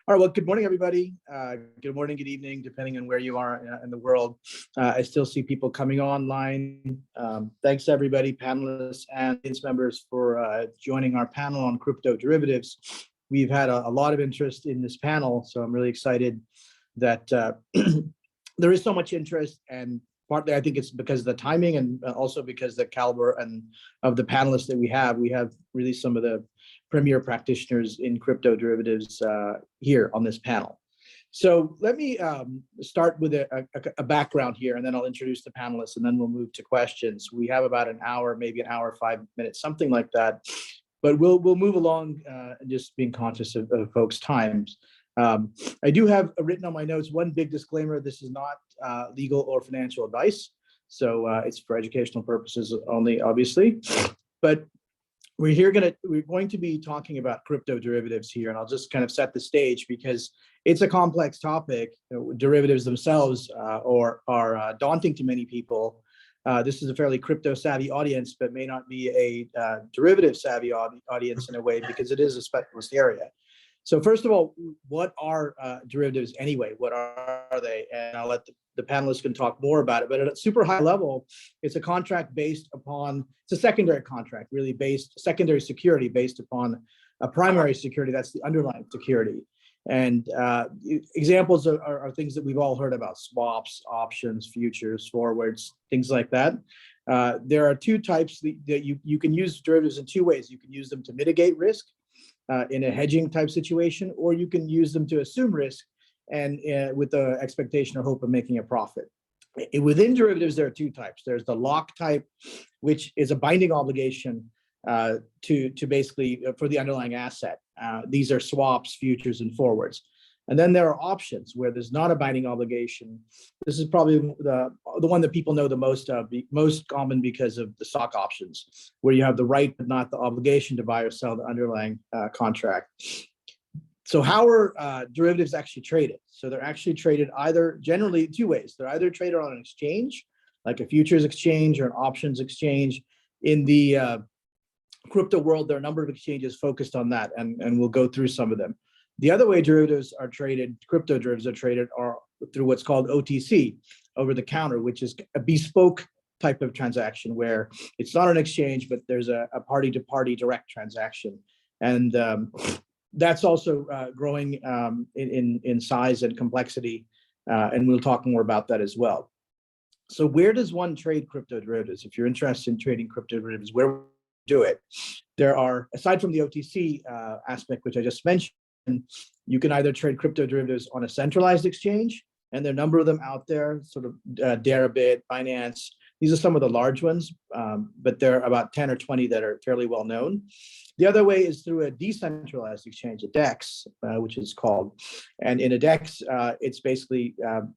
All right, well, good morning, everybody. Good morning, good evening, depending on where you are in the world. I still see people coming online. Thanks, everybody, panelists and audience members for joining our panel on crypto derivatives. We've had a lot of interest in this panel, so I'm really excited that there is so much interest, and partly I think it's because of the timing and also because the caliber and of the panelists that we have. We have really some of the premier practitioners in crypto derivatives here on this panel. So let me start with a background here, and then I'll introduce the panelists, and then we'll move to questions. We have about an hour, maybe an hour, 5 minutes, something like that. But we'll move along, just being conscious of folks' times. I do have written on my notes one big disclaimer: this is not legal or financial advice, so it's for educational purposes only, obviously. But we're going to be talking about crypto derivatives here, and I'll just kind of set the stage because it's a complex topic. Derivatives themselves are daunting to many people. This is a fairly crypto savvy audience, but may not be a derivative savvy audience in a way because it is a specialist area. So first of all, what are derivatives anyway? What are they? And I'll let the panelists can talk more about it. But at a super high level, it's a contract based upon, it's a secondary contract, really secondary security based upon a primary security, that's the underlying security. And examples are things that we've all heard about: swaps, options, futures, forwards, things like that. There are two types that you can use derivatives in two ways. You can use them to mitigate risk in a hedging type situation, or you can use them to assume risk and with the expectation or hope of making a profit. Within derivatives, there are two types. There's the lock type, which is a binding obligation to basically for the underlying asset. These are swaps, futures, and forwards. And then there are options where there's not a binding obligation. This is probably the one that people know the most of, most common because of the stock options, where you have the right but not the obligation to buy or sell the underlying contract. So how are derivatives actually traded? So they're actually traded either, generally two ways. They're either traded on an exchange, like a futures exchange or an options exchange. In the crypto world, there are a number of exchanges focused on that, and we'll go through some of them. The other way derivatives are traded, crypto derivatives are traded, are through what's called OTC, over the counter, which is a bespoke type of transaction where it's not an exchange, but there's a party-to-party direct transaction. And that's also growing in size and complexity, and we'll talk more about that as well. So where does one trade crypto derivatives? If you're interested in trading crypto derivatives, where do it? There are, aside from the OTC aspect, which I just mentioned, you can either trade crypto derivatives on a centralized exchange, and there are a number of them out there, sort of Deribit, Binance. These are some of the large ones, but there are about 10 or 20 that are fairly well known. The other way is through a decentralized exchange, a DEX, which is called. And in a DEX, it's basically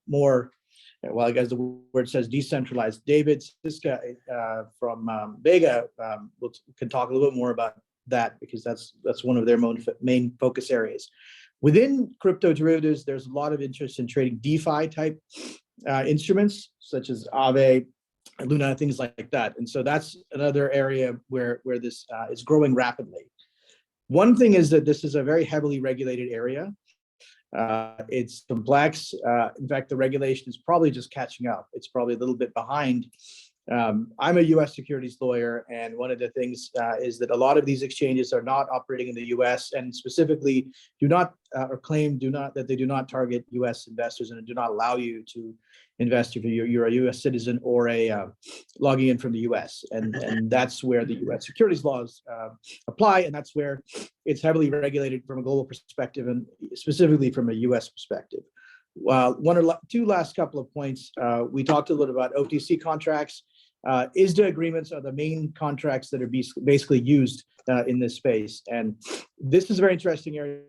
more, well, I guess the word says decentralized. David Siska from Vega can talk a little bit more about that, because that's one of their main focus areas. Within crypto derivatives, there's a lot of interest in trading DeFi type instruments, such as Aave, Luna, things like that. And so that's another area where this is growing rapidly. One thing is that this is a very heavily regulated area. It's complex. In fact, the regulation is probably just catching up. It's probably a little bit behind. I'm a U.S. securities lawyer, and one of the things is that a lot of these exchanges are not operating in the U.S. and specifically do not or claim that they do not target U.S. investors and do not allow you to invest if you're a U.S. citizen or a logging in from the U.S. And that's where the U.S. securities laws apply, and that's where it's heavily regulated from a global perspective and specifically from a U.S. perspective. One or two last couple of points. We talked a little about OTC contracts. ISDA agreements are the main contracts that are basically used in this space. And this is a very interesting area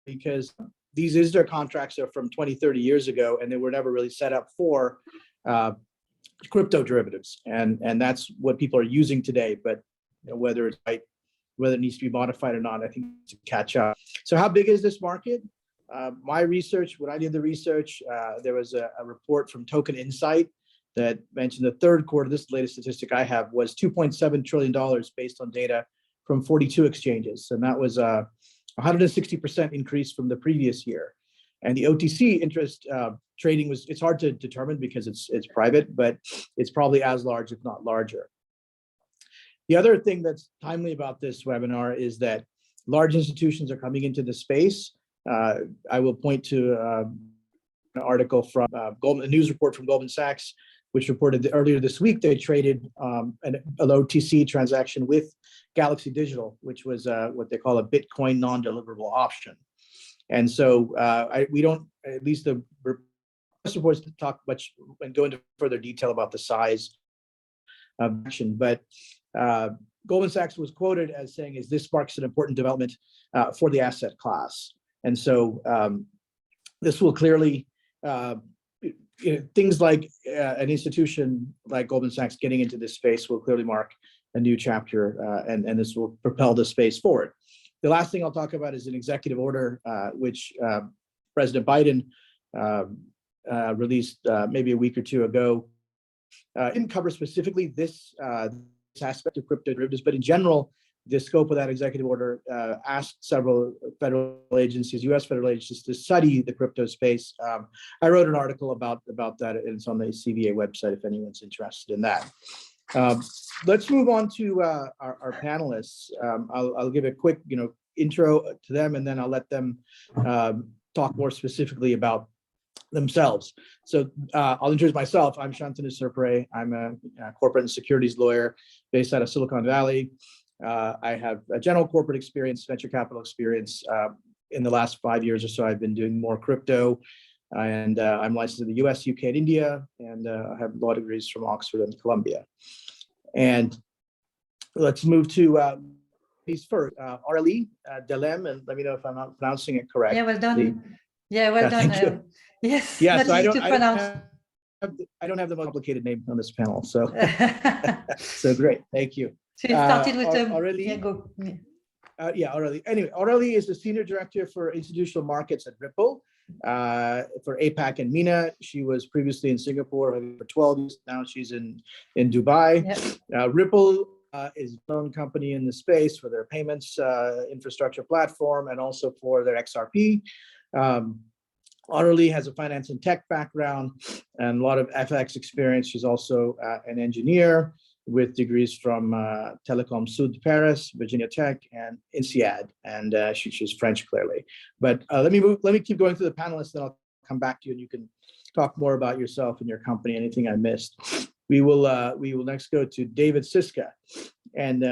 because these ISDA contracts are from 20, 30 years ago, and they were never really set up for crypto derivatives. And that's what people are using today. But whether it needs to be modified or not, I think to catch up. So how big is this market? My research, when I did the research, there was a report from Token Insight that mentioned the third quarter, this latest statistic I have, was $2.7 trillion based on data from 42 exchanges. And that was 160% increase from the previous year. And the OTC interest trading it's hard to determine because it's private, but it's probably as large, if not larger. The other thing that's timely about this webinar is that large institutions are coming into the space. I will point to an article from a news report from Goldman Sachs, which reported that earlier this week they traded an OTC transaction with Galaxy Digital, which was what they call a Bitcoin non-deliverable option. And so we don't, at least the press reports talk much and go into further detail about the size of action, but Goldman Sachs was quoted as saying, "This sparks an important development for the asset class." And so this will clearly, things like an institution like Goldman Sachs getting into this space will clearly mark a new chapter, and this will propel the space forward. The last thing I'll talk about is an executive order, which President Biden released maybe a week or two ago. It didn't cover specifically this aspect of crypto derivatives, but in general, the scope of that executive order asked several federal agencies, U.S. federal agencies, to study the crypto space. I wrote an article about that, and it's on the CVA website if anyone's interested in that. Let's move on to our panelists. I'll give a quick, intro to them, and then I'll let them talk more specifically about themselves. So I'll introduce myself. I'm Shantanu Surpre. I'm a corporate and securities lawyer based out of Silicon Valley. I have a general corporate experience, venture capital experience. In the last 5 years or so, I've been doing more crypto, and I'm licensed in the US, UK, and India, and I have law degrees from Oxford and Columbia. And let's move to these first. Aurelie Dhellemmes, and let me know if I'm not pronouncing it correct. Yeah, well done. Well done. Yes, yeah, so I don't have the most complicated name on this panel, so so great, thank you. So you started with Aurelie. Aurelie. Anyway, Aurelie is the Senior Director for Institutional Markets at Ripple for APAC and MENA. She was previously in Singapore for 12 years. Now she's in Dubai. Yep. Ripple is a known company in the space for their payments infrastructure platform and also for their XRP. Aurelie has a finance and tech background and a lot of FX experience. She's also an engineer with degrees from Telecom Sud Paris, Virginia Tech, and INSEAD, and she's French clearly. But let me keep going through the panelists, then I'll come back to you, and you can talk more about yourself and your company. Anything I missed. We will next go to David Siska, and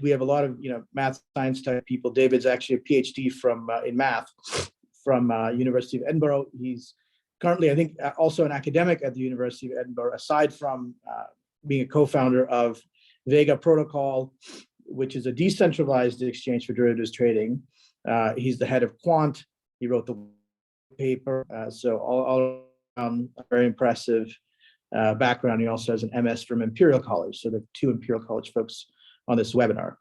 we have a lot of math science type people. David's actually a PhD in math from University of Edinburgh. He's currently, I think, also an academic at the University of Edinburgh, aside from being a co-founder of Vega Protocol, which is a decentralized exchange for derivatives trading. He's the head of Quant. He wrote the paper. So all around a very impressive background. He also has an MS from Imperial College. So there are two Imperial College folks on this webinar.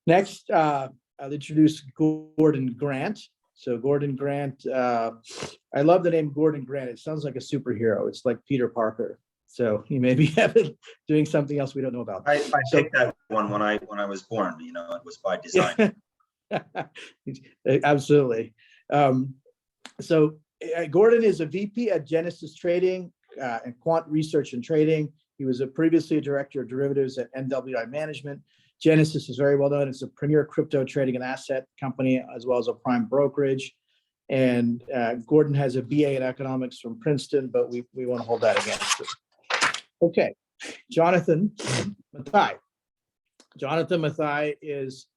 Next, I'll introduce Gordon Grant. So Gordon Grant, I love the name Gordon Grant. It sounds like a superhero. It's like Peter Parker. So he may be doing something else we don't know about. I picked that one when I was born. It was by design. Absolutely. So Gordon is a VP at Genesis Trading and Quant Research and Trading. He was previously a director of derivatives at NWI Management. Genesis is very well known. It's a premier crypto trading and asset company, as well as a prime brokerage. And Gordon has a BA in economics from Princeton, but we want to hold that against him. Okay, Jonathan Mathai. Jonathan Mathai is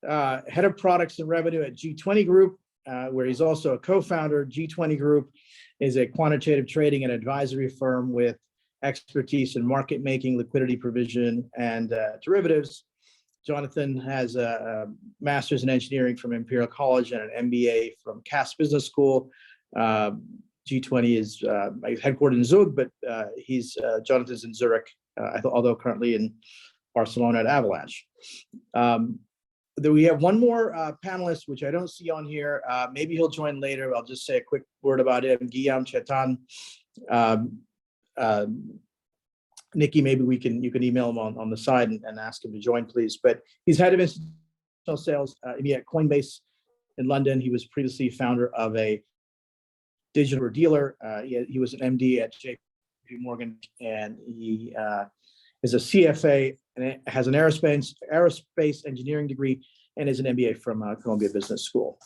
head of products and revenue at G20 Group, where he's also a co-founder. G20 Group is a quantitative trading and advisory firm with expertise in market making, liquidity provision, and derivatives. Jonathan has a master's in engineering from Imperial College and an MBA from Cass Business School. G20 is headquartered in Zug, but Jonathan's in Zurich, although currently in Barcelona at Avalanche. Then we have one more panelist, which I don't see on here. Maybe he'll join later. I'll just say a quick word about him. Guillaume Chetan. Nikki, maybe you can email him on the side and ask him to join, please. But he's head of institutional sales at Coinbase in London. He was previously founder of a digital dealer. He was an MD at JP Morgan, and he is a CFA and has an aerospace engineering degree and is an MBA from Columbia Business School.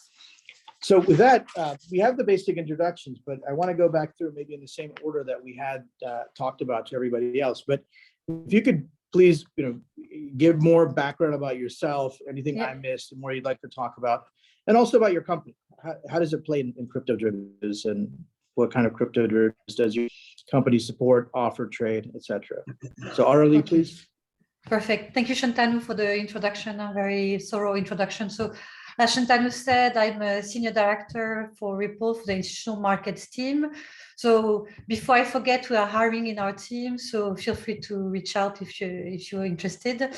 So with that, we have the basic introductions, but I want to go back through maybe in the same order that we had talked about to everybody else. But if you could please, give more background about yourself, anything I missed, and more you'd like to talk about, and also about your company. How does it play in crypto derivatives, and what kind of crypto derivatives does your company support, offer, trade, etc.? So Aurelie, please. Perfect. Thank you, Shantanu, for the introduction, a very thorough introduction. So as Shantanu said, I'm a senior director for Ripple for the institutional markets team. So before I forget, we are hiring in our team, so feel free to reach out if you're interested.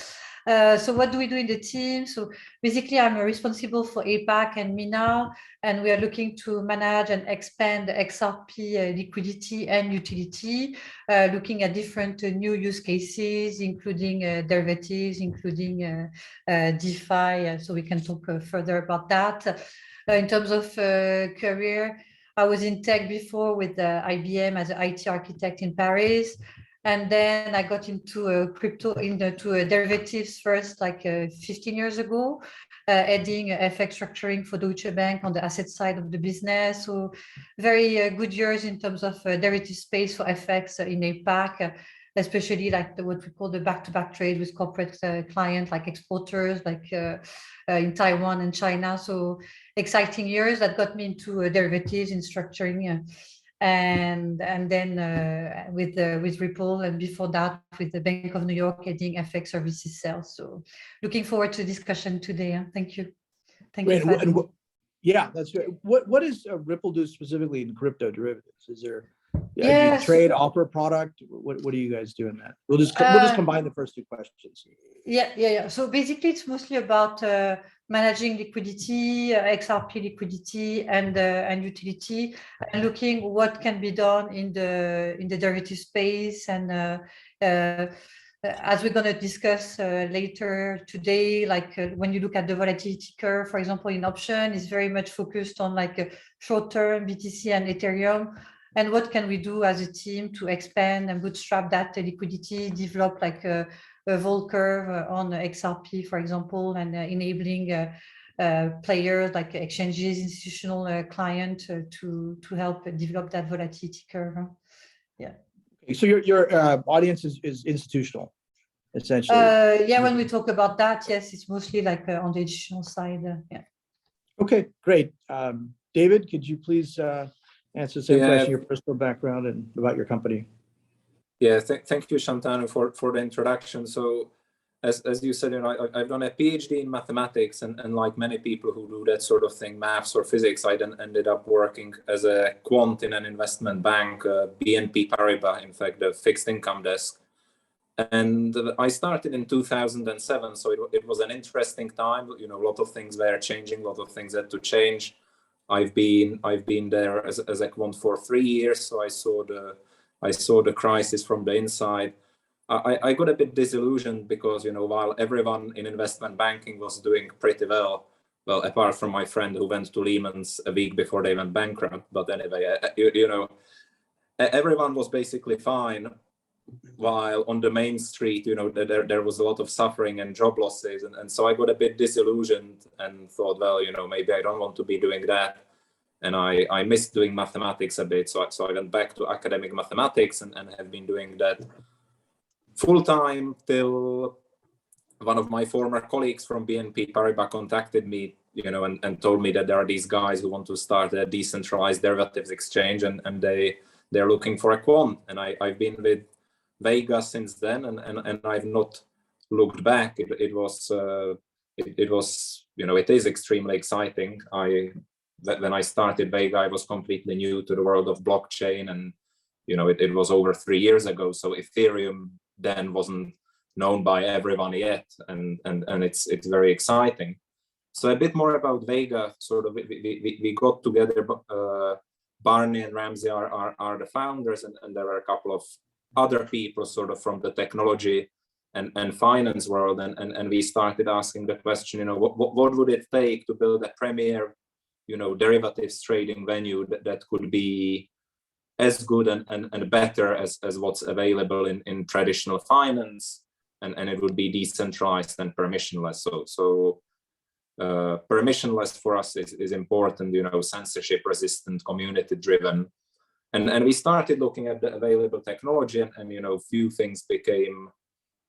So what do we do in the team? So basically, I'm responsible for APAC and MENA, and we are looking to manage and expand the XRP liquidity and utility, looking at different new use cases, including derivatives, including DeFi. So we can talk further about that. In terms of career, I was in tech before with IBM as an IT architect in Paris. And then I got into crypto, into derivatives first, like 15 years ago, adding FX structuring for Deutsche Bank on the asset side of the business. So very good years in terms of derivative space for FX in APAC, especially like what we call the back-to-back trade with corporate clients like exporters, like in Taiwan and China. So exciting years that got me into derivatives in structuring. And then with Ripple, and before that with the Bank of New York heading FX services sales. So looking forward to the discussion today. Thank you. Thank you. Yeah, that's great. What does Ripple do specifically in crypto derivatives? Is there do you trade, offer product? What do you guys do in that? We'll just combine the first two questions. Yeah. So basically, it's mostly about managing liquidity, XRP liquidity, and utility, and looking what can be done in the derivative space. And as we're going to discuss later today, like when you look at the volatility curve, for example, in option, is very much focused on like short-term BTC and Ethereum. And what can we do as a team to expand and bootstrap that liquidity, develop like a vol curve on XRP, for example, and enabling players like exchanges, institutional clients to help develop that volatility curve. Yeah. Okay, so your audience is institutional, essentially. Yeah, when we talk about that, yes, it's mostly like on the institutional side. Yeah. Okay, great. David, could you please answer the same question, your personal background and about your company? Yeah, thank you, Shantanu, for the introduction. So, as you said, I've done a PhD in mathematics, and like many people who do that sort of thing, maths or physics, I then ended up working as a quant in an investment bank, BNP Paribas, in fact, the fixed income desk. And I started in 2007, so it was an interesting time. A lot of things were changing, a lot of things had to change. I've been there as a quant for 3 years, so I saw the crisis from the inside. I got a bit disillusioned because while everyone in investment banking was doing pretty well, apart from my friend who went to Lehman's a week before they went bankrupt. But anyway, everyone was basically fine, while on the main street, there was a lot of suffering and job losses, and so I got a bit disillusioned and thought, well, maybe I don't want to be doing that. And I missed doing mathematics a bit, so I went back to academic mathematics and have been doing that full time till one of my former colleagues from BNP Paribas contacted me, and told me that there are these guys who want to start a decentralized derivatives exchange, and they're looking for a quant. And I've been with Vega since then, and I've not looked back. It is extremely exciting. When I started Vega, I was completely new to the world of blockchain, and it was over 3 years ago. So Ethereum then wasn't known by everyone yet, and it's very exciting. So a bit more about Vega. Sort of, we got together. Barney and Ramsey are the founders, and there are a couple of other people sort of from the technology and finance world, and we started asking the question, what would it take to build a premier, derivatives trading venue that could be as good and better as what's available in traditional finance, and it would be decentralized and permissionless. So permissionless for us is important, censorship resistant, community driven. And we started looking at the available technology, and few things became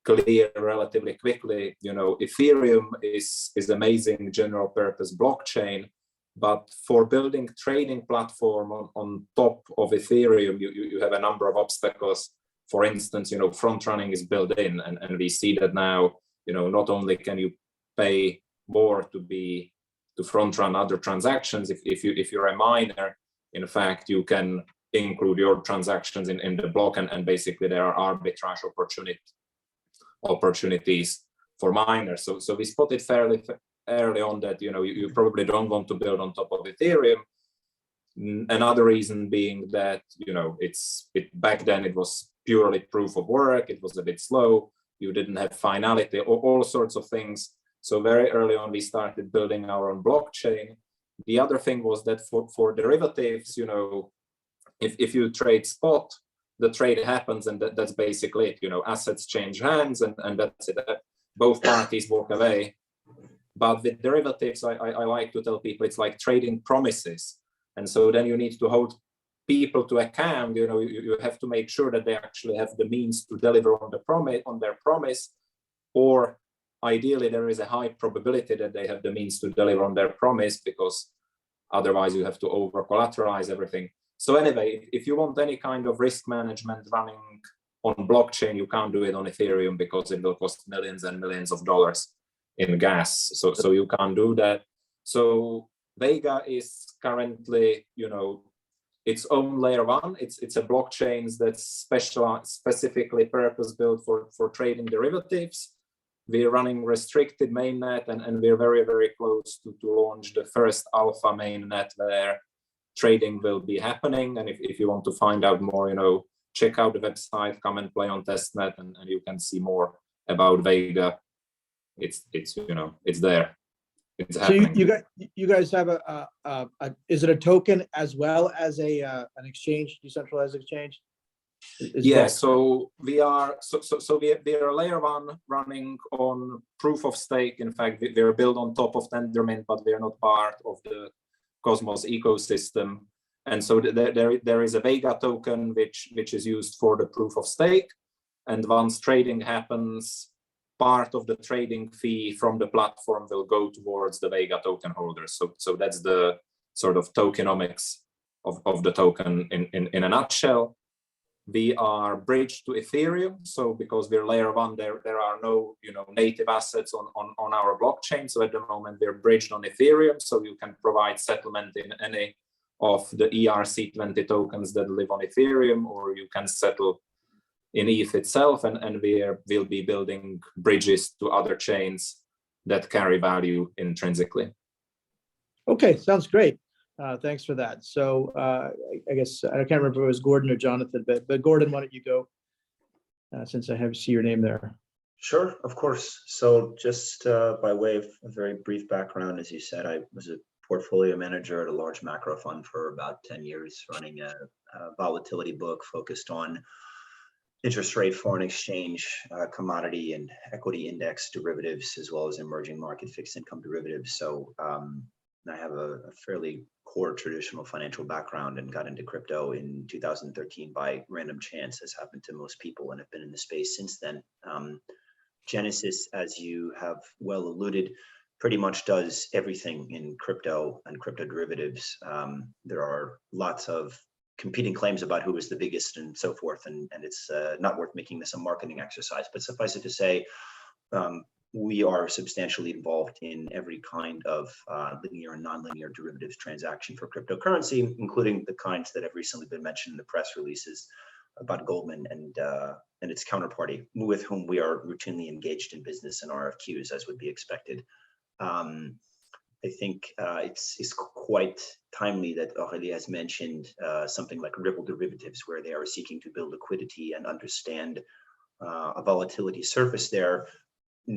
clear relatively quickly. Ethereum is amazing general purpose blockchain, but for building trading platform on top of Ethereum, you have a number of obstacles. For instance, front running is built in, and we see that now. Not only can you pay more to front run other transactions, if you're a miner, in fact, you can include your transactions in the block, and basically there are arbitrage opportunities for miners. So we spotted fairly early on that you probably don't want to build on top of Ethereum. Another reason being that back then it was purely proof of work, it was a bit slow, you didn't have finality, or all sorts of things. So very early on we started building our own blockchain. The other thing was that for derivatives, if you trade spot, the trade happens, and that's basically it. Assets change hands, and that's it. Both parties walk away. But with derivatives, I like to tell people it's like trading promises, and so then you need to hold people to account. You have to make sure that they actually have the means to deliver on their promise, or ideally there is a high probability that they have the means to deliver on their promise, because otherwise you have to over collateralize everything. So anyway, if you want any kind of risk management running on blockchain, you can't do it on Ethereum because it will cost millions and millions of dollars in gas. So you can't do that. So Vega is currently, its own layer one. It's a blockchain that's specifically purpose built for trading derivatives. We're running restricted mainnet, and we're very, very close to launch the first alpha mainnet where trading will be happening. And if you want to find out more, check out the website, come and play on testnet, and you can see more about Vega. It's there. It's happening. So you guys have is it a token as well as an exchange, decentralized exchange? Yeah, so we are layer one running on proof of stake. In fact, we're built on top of Tendermint, but we're not part of the Cosmos ecosystem. And so there is a Vega token which is used for the proof of stake. And once trading happens, part of the trading fee from the platform will go towards the Vega token holders. So that's the sort of tokenomics of the token in a nutshell. We are bridged to Ethereum. So because we're layer one, there are no native assets on our blockchain. So at the moment we're bridged on Ethereum. So you can provide settlement in any of the ERC20 tokens that live on Ethereum, or you can settle in ETH itself, and we'll be building bridges to other chains that carry value intrinsically. Okay, sounds great. Thanks for that. So I guess I can't remember if it was Gordon or Jonathan, but Gordon, why don't you go, since I see your name there. Sure, of course. So just by way of a very brief background, as you said, I was a portfolio manager at a large macro fund for about 10 years, running a volatility book focused on interest rate, foreign exchange, commodity and equity index derivatives, as well as emerging market fixed income derivatives. So I have a fairly core traditional financial background, and got into crypto in 2013 by random chance, as happened to most people, and have been in the space since then. Genesis, as you have well alluded, pretty much does everything in crypto and crypto derivatives. There are lots of competing claims about who is the biggest and so forth, and it's not worth making this a marketing exercise, but suffice it to say, we are substantially involved in every kind of linear and nonlinear derivatives transaction for cryptocurrency, including the kinds that have recently been mentioned in the press releases about Goldman and its counterparty, with whom we are routinely engaged in business and RFQs, as would be expected. I think it's quite timely that Aurelie has mentioned something like Ripple derivatives, where they are seeking to build liquidity and understand a volatility surface there,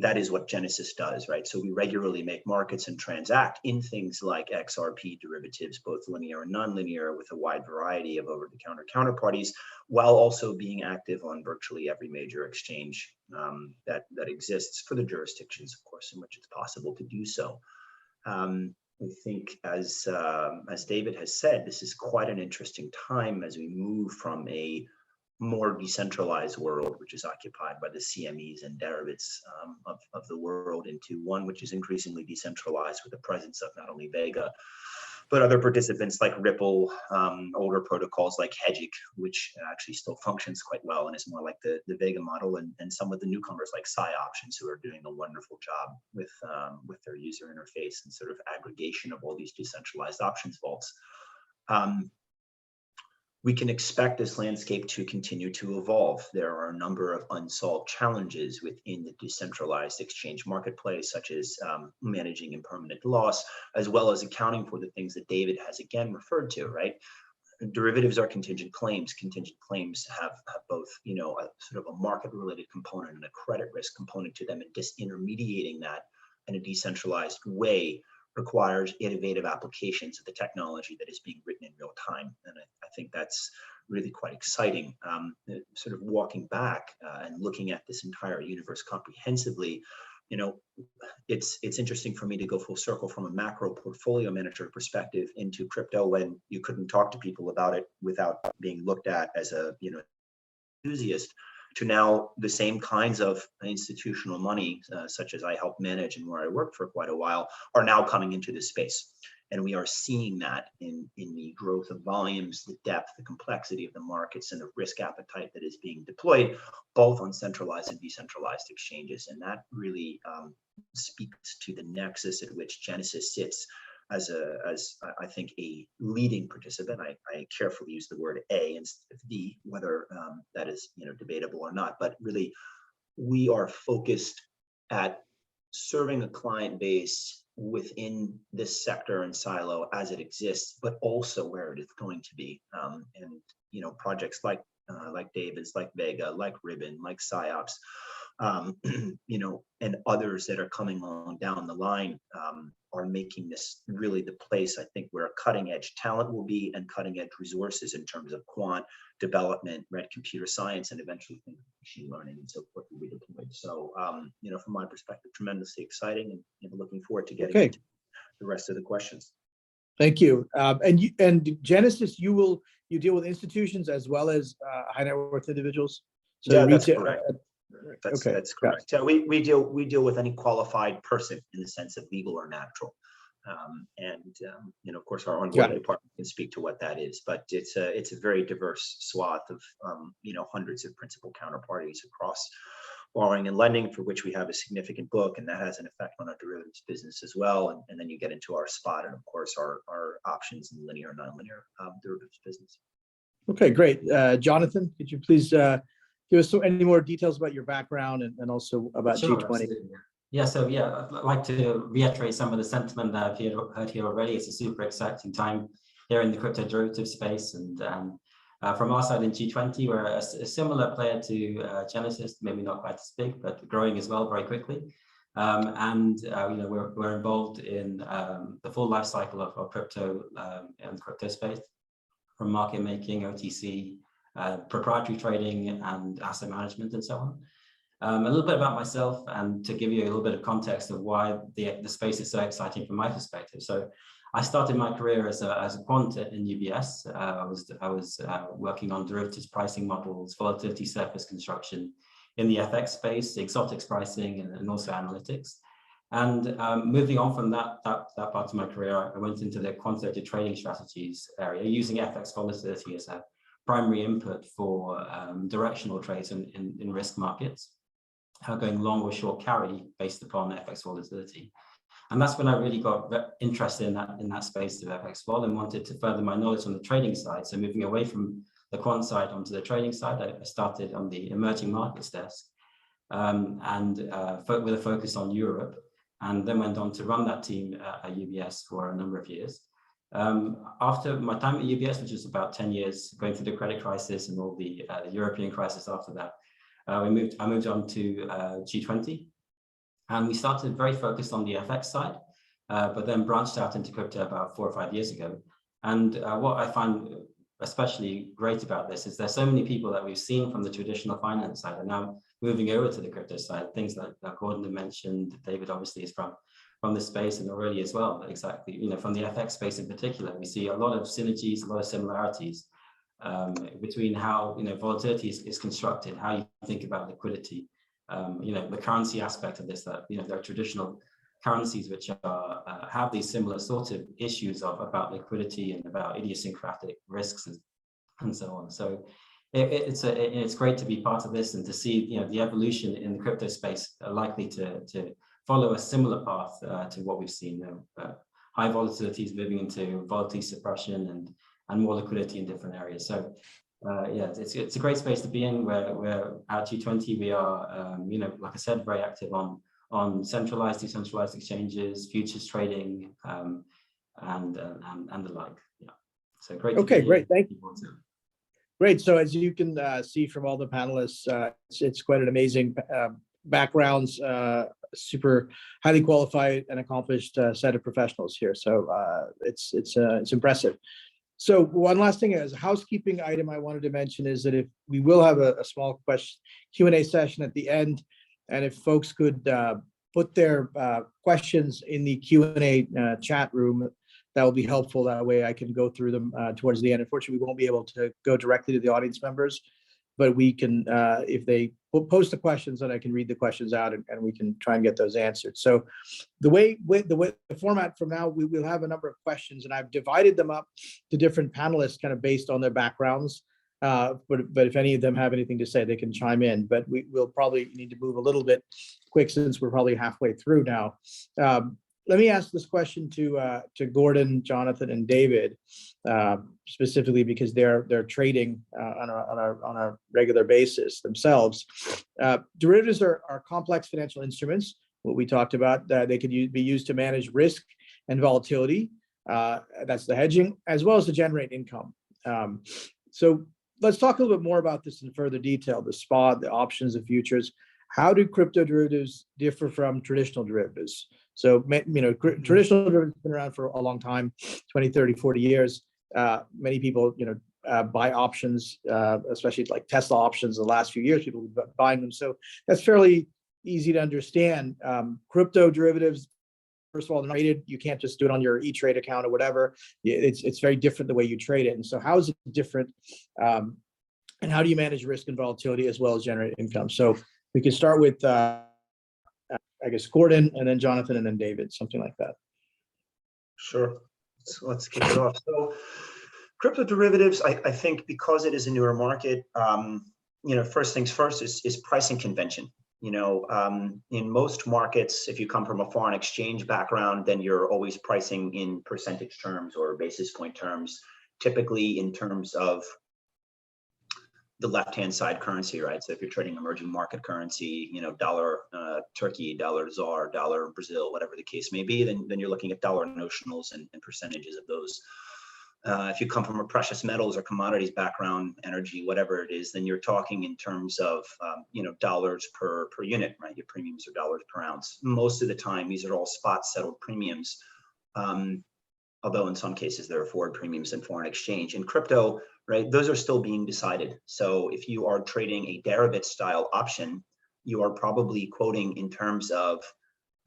that is what Genesis does, right? So we regularly make markets and transact in things like XRP derivatives, both linear and nonlinear, with a wide variety of over-the-counter counterparties, while also being active on virtually every major exchange that exists for the jurisdictions, of course, in which it's possible to do so. I think, as David has said, this is quite an interesting time as we move from a more decentralized world, which is occupied by the CMEs and derivatives of the world, into one which is increasingly decentralized with the presence of not only Vega, but other participants like Ripple, older protocols like hedging, which actually still functions quite well and is more like the Vega model, and some of the newcomers like Options, who are doing a wonderful job with their user interface and sort of aggregation of all these decentralized options vaults. We can expect this landscape to continue to evolve. There are a number of unsolved challenges within the decentralized exchange marketplace, such as managing impermanent loss, as well as accounting for the things that David has again referred to, right? Derivatives are contingent claims. Contingent claims have both, you know, a sort of a market-related component and a credit risk component to them, and disintermediating that in a decentralized way requires innovative applications of the technology that is being written in real time. And I think that's really quite exciting. Sort of walking back and looking at this entire universe comprehensively, you know, it's interesting for me to go full circle from a macro portfolio manager perspective into crypto, when you couldn't talk to people about it without being looked at as a, you know, enthusiast, to now the same kinds of institutional money, such as I helped manage and where I worked for quite a while, are now coming into this space. And we are seeing that in the growth of volumes, the depth, the complexity of the markets, and the risk appetite that is being deployed, both on centralized and decentralized exchanges. And that really speaks to the nexus at which Genesis sits as I think a leading participant. I carefully use the word A instead of the, whether that is, you know, debatable or not, but really we are focused at serving a client base within this sector and silo as it exists, but also where it is going to be. And, you know, projects like David's, like Vega, like Ribbon, like PsyOps, you know, and others that are coming along down the line are making this really the place, I think, where cutting edge talent will be, and cutting edge resources in terms of quant development, red computer science, and eventually things like machine learning and so forth will be deployed. So, you know, from my perspective, tremendously exciting, and, you know, looking forward to getting into the rest of the questions. Thank you. And Genesis, you deal with institutions as well as high net worth individuals. So yeah, retail, that's correct. Okay. That's correct. Yeah, we deal with any qualified person in the sense of legal or natural, you know, of course, our onboarding department can speak to what that is, but it's a very diverse swath of you know, hundreds of principal counterparties across borrowing and lending, for which we have a significant book, and that has an effect on our derivatives business as well. And then you get into our spot, and of course our options and linear and nonlinear derivatives business. Okay, great. Jonathan, could you please give us any more details about your background and also about Sure, G20? Absolutely. Yeah, so yeah, I'd like to reiterate some of the sentiment that I've heard here already. It's a super exciting time here in the crypto derivative space, and from our side in G20, we're a similar player to Genesis, maybe not quite as big, but growing as well very quickly. You know, we're involved in the full life cycle of crypto and crypto space, from market making, OTC, proprietary trading, and asset management, and so on. A little bit about myself, and to give you a little bit of context of why the space is so exciting from my perspective. So I started my career as a quant in UBS. I was working on derivatives pricing models, volatility surface construction in the FX space, exotics pricing, and also analytics. And moving on from that part of my career, I went into the quantitative trading strategies area, using FX volatility as a primary input for directional trades in risk markets, going long or short carry based upon FX volatility. And that's when I really got interested in that space of FX vol, and wanted to further my knowledge on the trading side. So moving away from the quant side onto the trading side, I started on the emerging markets desk, with a focus on Europe, and then went on to run that team at UBS for a number of years. After my time at UBS, which was about 10 years, going through the credit crisis and all the European crisis after that, I moved on to G20, and we started very focused on the FX side, but then branched out into crypto about 4 or 5 years ago. And what I find especially great about this is there's so many people that we've seen from the traditional finance side are now moving over to the crypto side. Things that Gordon had mentioned, David obviously is from the space, and Aurelie as well. But exactly, from the FX space in particular, we see a lot of synergies, a lot of similarities between how volatility is constructed, how you think about liquidity, the currency aspect of this. That there are traditional currencies which are have these similar sort of issues about liquidity and about idiosyncratic risks and so on. So it's great to be part of this and to see the evolution in the crypto space likely to follow a similar path to what we've seen. High volatility is moving into volatility suppression and more liquidity in different areas. So yeah, it's a great space to be in. We're at G20. We are like I said, very active on centralized, decentralized exchanges, futures trading, and the like. Yeah. So great. Okay, great. Thank you. Great. So as you can see from all the panelists, it's quite an amazing backgrounds, super highly qualified and accomplished set of professionals here. So it's impressive. So one last thing as a housekeeping item I wanted to mention is that if we will have a small Q&A session at the end, and if folks could put their questions in the Q&A chat room, that will be helpful. That way I can go through them towards the end. Unfortunately, we won't be able to go directly to the audience members, but we can, if they post the questions, then I can read the questions out and we can try and get those answered. So the format from now, we will have a number of questions, and I've divided them up to different panelists kind of based on their backgrounds. But if any of them have anything to say, they can chime in, but we'll probably need to move a little bit quick since we're probably halfway through now. Let me ask this question to Gordon, Jonathan, and David, specifically because they're trading on a regular basis themselves. Derivatives are complex financial instruments. What we talked about, they could be used to manage risk and volatility. That's the hedging, as well as to generate income. So let's talk a little bit more about this in further detail. The spot, the options, the futures. How do crypto derivatives differ from traditional derivatives? So, traditional derivatives have been around for a long time, 20, 30, 40 years. Many people, buy options, especially like Tesla options. The last few years, people have been buying them. So that's fairly easy to understand. Crypto derivatives, first of all, they're rated. You can't just do it on your E-Trade account or whatever. It's very different the way you trade it. And so how is it different? And how do you manage risk and volatility as well as generate income? So we can start with, I guess, Gordon, and then Jonathan, and then David, something like that. Sure. So let's kick it off. So crypto derivatives, I think because it is a newer market, first things first is pricing convention. In most markets, if you come from a foreign exchange background, then you're always pricing in percentage terms or basis point terms, typically in terms of the left-hand side currency, right? So if you're trading emerging market currency, dollar Turkey, dollar ZAR, dollar Brazil, whatever the case may be, then you're looking at dollar notionals and percentages of those. If you come from a precious metals or commodities background, energy, whatever it is, then you're talking in terms of dollars per unit, right? Your premiums are dollars per ounce. Most of the time, these are all spot settled premiums, although in some cases there are forward premiums in foreign exchange. In crypto, right, those are still being decided. So if you are trading a derivative style option, you are probably quoting in terms of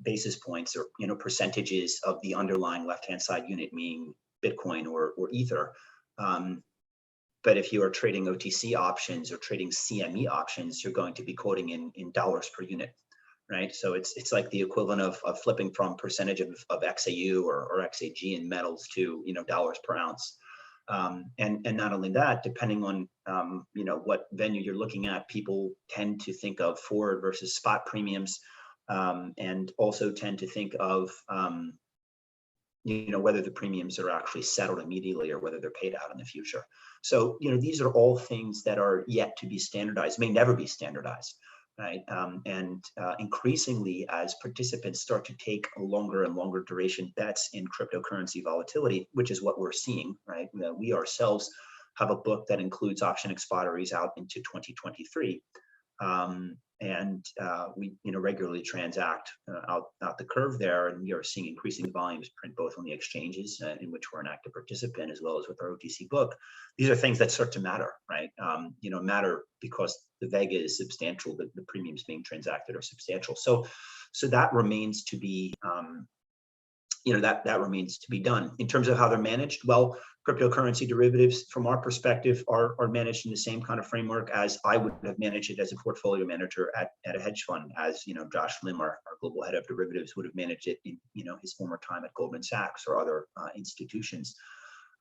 basis points or percentages of the underlying left-hand side unit, meaning Bitcoin or Ether. But if you are trading OTC options or trading CME options, you're going to be quoting in dollars per unit, right? So it's like the equivalent of flipping from percentage of XAU or XAG in metals to dollars per ounce. And not only that, depending on what venue you're looking at, people tend to think of forward versus spot premiums, and also tend to think of whether the premiums are actually settled immediately or whether they're paid out in the future. So these are all things that are yet to be standardized, may never be standardized, right? And increasingly, as participants start to take a longer and longer duration bets in cryptocurrency volatility, which is what we're seeing, right? We ourselves have a book that includes option expiries out into 2023. We regularly transact out the curve there, and we are seeing increasing volumes print both on the exchanges in which we're an active participant, as well as with our OTC book. These are things that start to matter, right? Matter because the vega is substantial, the premiums being transacted are substantial. So that remains to be that remains to be done. In terms of how they're managed, well, cryptocurrency derivatives, from our perspective, are managed in the same kind of framework as I would have managed it as a portfolio manager at a hedge fund, as Josh Lim, our global head of derivatives, would have managed it in his former time at Goldman Sachs or other institutions.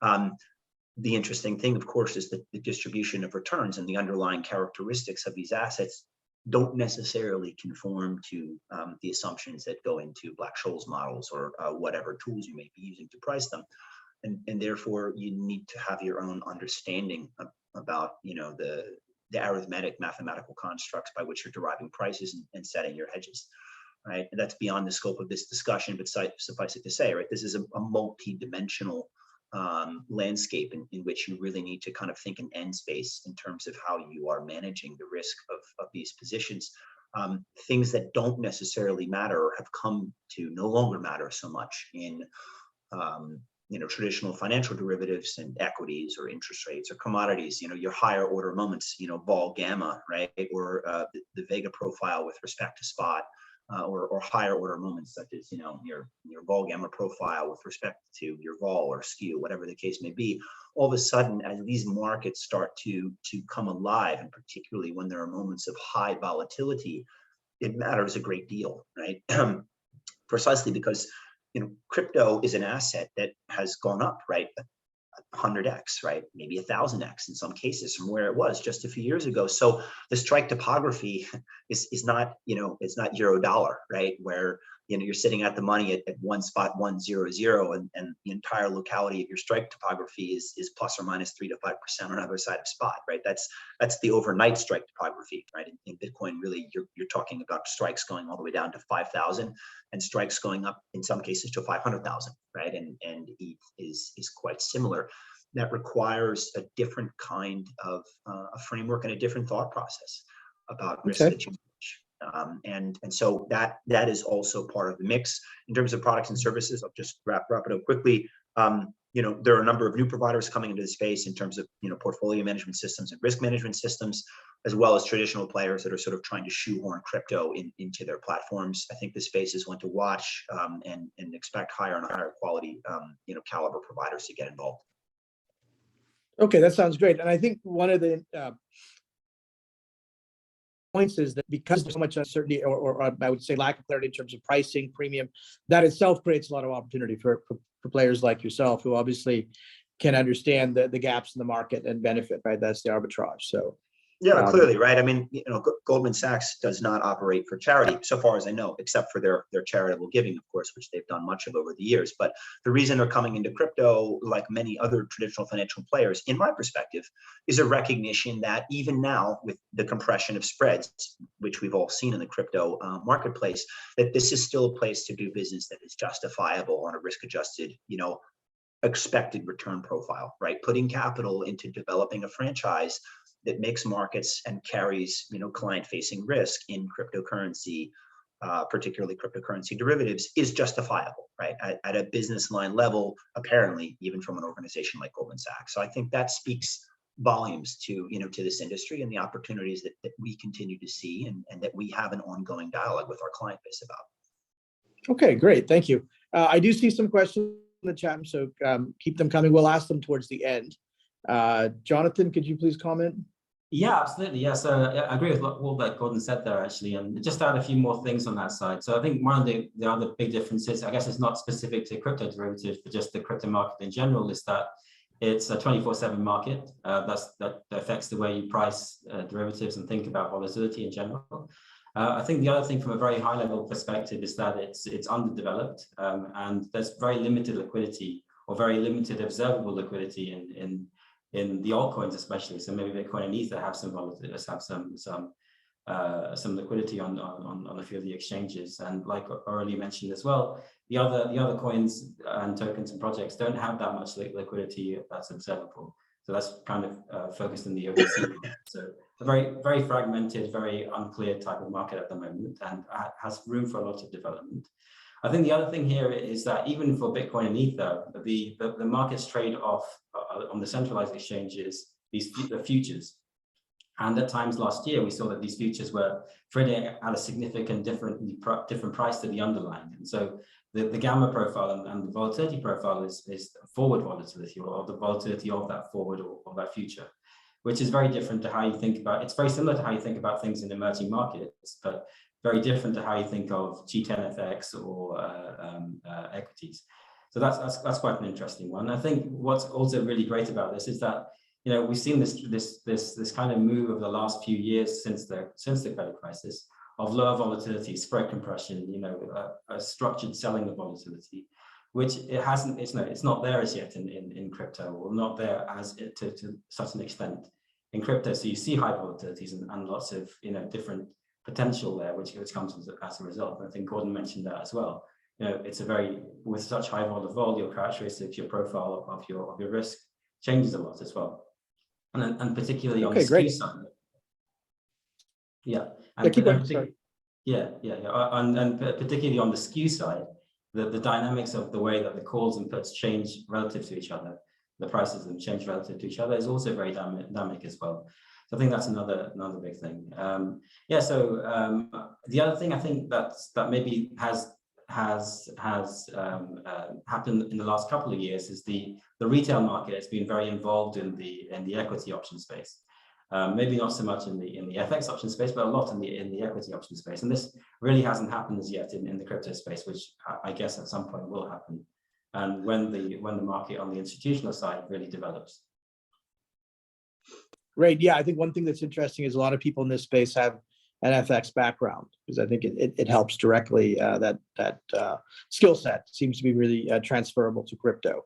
The interesting thing, of course, is that the distribution of returns and the underlying characteristics of these assets don't necessarily conform to the assumptions that go into Black-Scholes models or whatever tools you may be using to price them. And therefore, you need to have your own understanding about the arithmetic mathematical constructs by which you're deriving prices and setting your hedges, right? And that's beyond the scope of this discussion, but suffice it to say, right, this is a multi-dimensional landscape in which you really need to kind of think in end space in terms of how you are managing the risk of these positions. Things that don't necessarily matter or have come to no longer matter so much in traditional financial derivatives and equities or interest rates or commodities, your higher order moments, vol gamma, right? Or the vega profile with respect to spot. Or higher order moments such as your vol gamma profile with respect to your vol or skew, whatever the case may be. All of a sudden, as these markets start to come alive, and particularly when there are moments of high volatility, it matters a great deal, right? Precisely because crypto is an asset that has gone up, right? 100x, right? Maybe 1,000x in some cases from where it was just a few years ago. So the strike topography is not, it's not euro dollar, right? Where, you're sitting at the money at one spot 100, and the entire locality of your strike topography is plus or minus 3 to 5% on either side of spot, right? That's the overnight strike topography, right? In Bitcoin, really, you're talking about strikes going all the way down to 5,000 and strikes going up in some cases to 500,000, right? And ETH is quite similar. That requires a different kind of a framework and a different thought process about risk that you manage. And so that is also part of the mix. In terms of products and services, I'll just wrap it up quickly. There are a number of new providers coming into the space in terms of portfolio management systems and risk management systems, as well as traditional players that are sort of trying to shoehorn crypto into their platforms. I think the space is one to watch and expect higher and higher quality caliber providers to get involved. Okay, that sounds great. And I think one of the points is that because there's so much uncertainty or I would say lack of clarity in terms of pricing, premium, that itself creates a lot of opportunity for players like yourself who obviously can understand the gaps in the market and benefit, right? That's the arbitrage. So yeah, clearly, right? I mean, Goldman Sachs does not operate for charity, so far as I know, except for their charitable giving, of course, which they've done much of over the years. But the reason they're coming into crypto, like many other traditional financial players, in my perspective, is a recognition that even now, with the compression of spreads, which we've all seen in the crypto marketplace, that this is still a place to do business that is justifiable on a risk-adjusted, expected return profile, right? Putting capital into developing a franchise that makes markets and carries, client-facing risk in cryptocurrency, particularly cryptocurrency derivatives, is justifiable, right? At a business line level, apparently, even from an organization like Goldman Sachs. So I think that speaks volumes to, to this industry and the opportunities that we continue to see and that we have an ongoing dialogue with our client base about. Okay, great. Thank you. I do see some questions in the chat, so keep them coming. We'll ask them towards the end. Jonathan, could you please comment? Yeah, absolutely. Yeah, so I agree with all that Gordon said there, actually, and just add a few more things on that side. So I think one of the other big differences, I guess it's not specific to crypto derivatives, but just the crypto market in general, is that it's a 24/7 market. That affects the way you price derivatives and think about volatility in general. I think the other thing from a very high level perspective is that it's underdeveloped and there's very limited liquidity or very limited observable liquidity in the altcoins, especially. So maybe Bitcoin and Ether have some volatility, have some liquidity on a few of the exchanges. And like Aurelie mentioned as well, the other coins and tokens and projects don't have that much liquidity that's observable. So that's kind of focused in the OTC. So a very fragmented, very unclear type of market at the moment, and has room for a lot of development. I think the other thing here is that even for Bitcoin and Ether, the markets trade off on the centralized exchanges the futures. And at times last year, we saw that these futures were trading at a significant different price to the underlying. And so the gamma profile and the volatility profile is forward volatility, or the volatility of that forward or that future, which is very different to how you think about, it's very similar to how you think about things in emerging markets, but very different to how you think of G10FX or equities. So that's quite an interesting one. I think what's also really great about this is that, you know, we've seen this kind of move over the last few years since the credit crisis of lower volatility, spread compression, you know, a structured selling of volatility, which it's not there as yet in crypto, or not there to such an extent in crypto. So you see high volatilities and lots of, you know, different potential there, which comes as a result. I think Gordon mentioned that as well. You know, it's with such high vol, your characteristics, your profile of your risk changes a lot as well. And particularly on the skew side. Yeah. And and particularly on the skew side, the dynamics of the way that the calls and puts change relative to each other, the prices of them change relative to each other, is also very dynamic as well. So I think that's another big thing. So the other thing I think that maybe has happened in the last couple of years is the retail market has been very involved in the equity option space. Maybe not so much in the FX option space, but a lot in the equity option space. And this really hasn't happened as yet in the crypto space, which I guess at some point will happen. And when the market on the institutional side really develops. Right. Yeah, I think one thing that's interesting is a lot of people in this space have an FX background, because I think it helps directly. That skill set seems to be really transferable to crypto.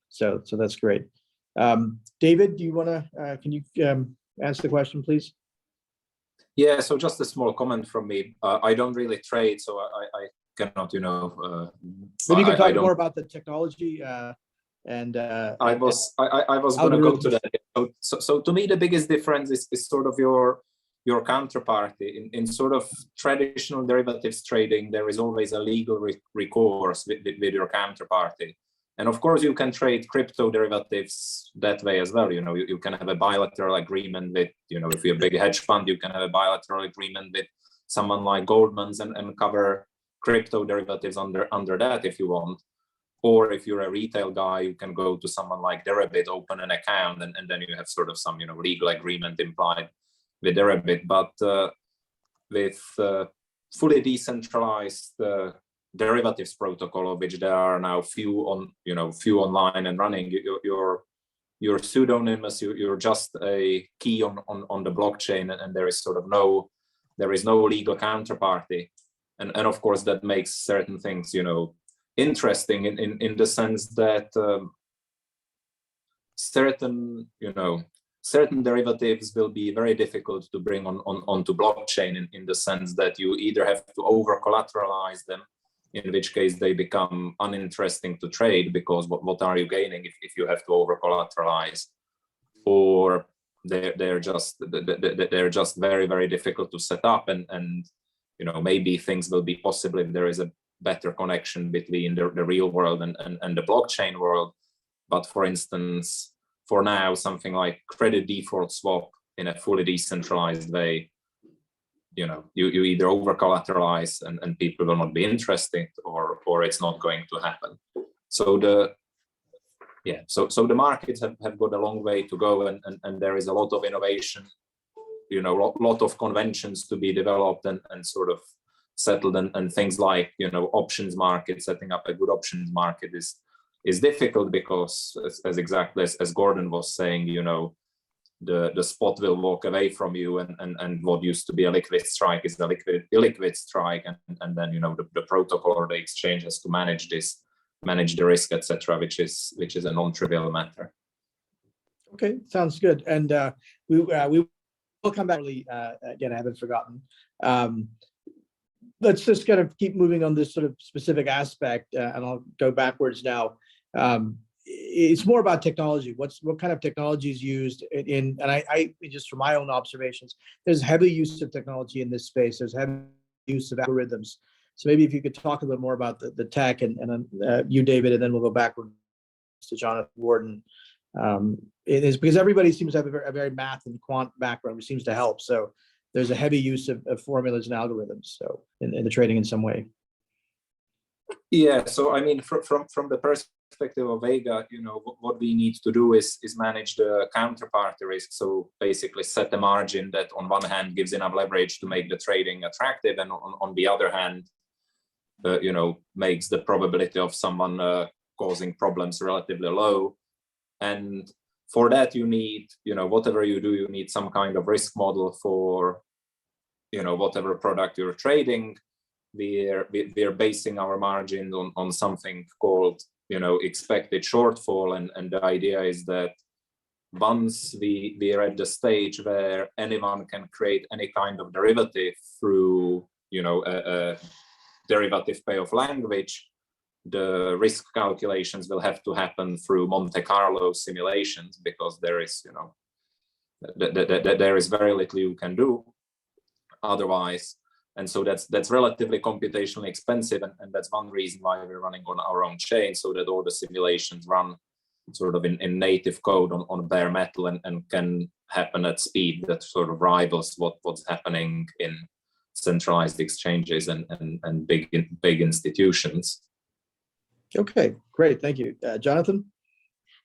So that's great. David, do you want to? Can you answer the question, please? Yeah. So just a small comment from me. I don't really trade, so I cannot, you know. Maybe you can talk more about the technology. I was going to go to that. So to me, the biggest difference is sort of your counterparty. In sort of traditional derivatives trading, there is always a legal recourse with your counterparty. And of course, you can trade crypto derivatives that way as well. You know, you can have a bilateral agreement with, you know, if you're a big hedge fund, you can have a bilateral agreement with someone like Goldman's and cover crypto derivatives under that if you want. Or if you're a retail guy, you can go to someone like Deribit, open an account, and then you have sort of some, you know, legal agreement implied with Deribit. But with fully decentralized derivatives protocol, of which there are now few online and running, you're pseudonymous. You're just a key on the blockchain, and there is sort of no legal counterparty, and of course that makes certain things, you know, interesting in the sense that certain derivatives will be very difficult to bring onto blockchain in the sense that you either have to over collateralize them, in which case they become uninteresting to trade, because what are you gaining if you have to over collateralize, or they're just very, very difficult to set up, and you know, maybe things will be possible if there is a better connection between the real world and the blockchain world. But for instance, for now, something like credit default swap in a fully decentralized way, you know, you either over collateralize and people will not be interested, or it's not going to happen. So the markets have got a long way to go, and there is a lot of innovation, you know, a lot of conventions to be developed and sort of settled, and things like, you know, options market, setting up a good options market is difficult, because as Gordon was saying, you know, the spot will walk away from you, and what used to be a liquid strike is the illiquid strike, and then, you know, the protocol or the exchange has to manage the risk, etc., which is a non-trivial matter. Okay, sounds good. And we will come back. Again, I haven't forgotten. Let's just kind of keep moving on this sort of specific aspect, and I'll go backwards now. it's more about technology. What kind of technology is used in, and I just from my own observations, there's heavy use of technology in this space. There's heavy use of algorithms. So maybe if you could talk a little more about the tech and you, David, and then we'll go backwards to Jonathan Gordon. It is because everybody seems to have a very math and quant background, which seems to help. So there's a heavy use of formulas and algorithms. So in the trading in some way. Yeah. So I mean, from the perspective of Vega, what we need to do is manage the counterparty risk. So basically set the margin that on one hand gives enough leverage to make the trading attractive, and on the other hand, makes the probability of someone causing problems relatively low. And for that, you need, whatever you do, you need some kind of risk model for, whatever product you're trading. We're basing our margin on something called, expected shortfall. And the idea is that once we're at the stage where anyone can create any kind of derivative through, a derivative payoff language, the risk calculations will have to happen through Monte Carlo simulations, because there is, there is very little you can do otherwise. And so that's relatively computationally expensive, and that's one reason why we're running on our own chain, so that all the simulations run sort of in native code on bare metal and can happen at speed that sort of rivals what's happening in centralized exchanges and big institutions. Okay, great, thank you, Jonathan.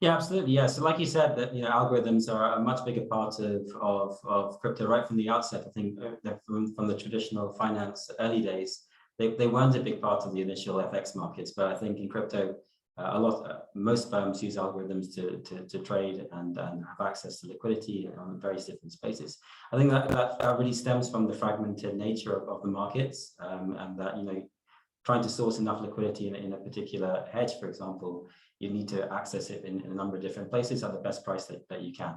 Yeah, absolutely. Yeah. So like you said, that algorithms are a much bigger part of crypto right from the outset. I think from the traditional finance early days, they weren't a big part of the initial FX markets. But I think in crypto, most firms use algorithms to trade and have access to liquidity on various different spaces. I think that really stems from the fragmented nature of the markets, and that trying to source enough liquidity in a particular hedge, for example, you need to access it in a number of different places at the best price that you can.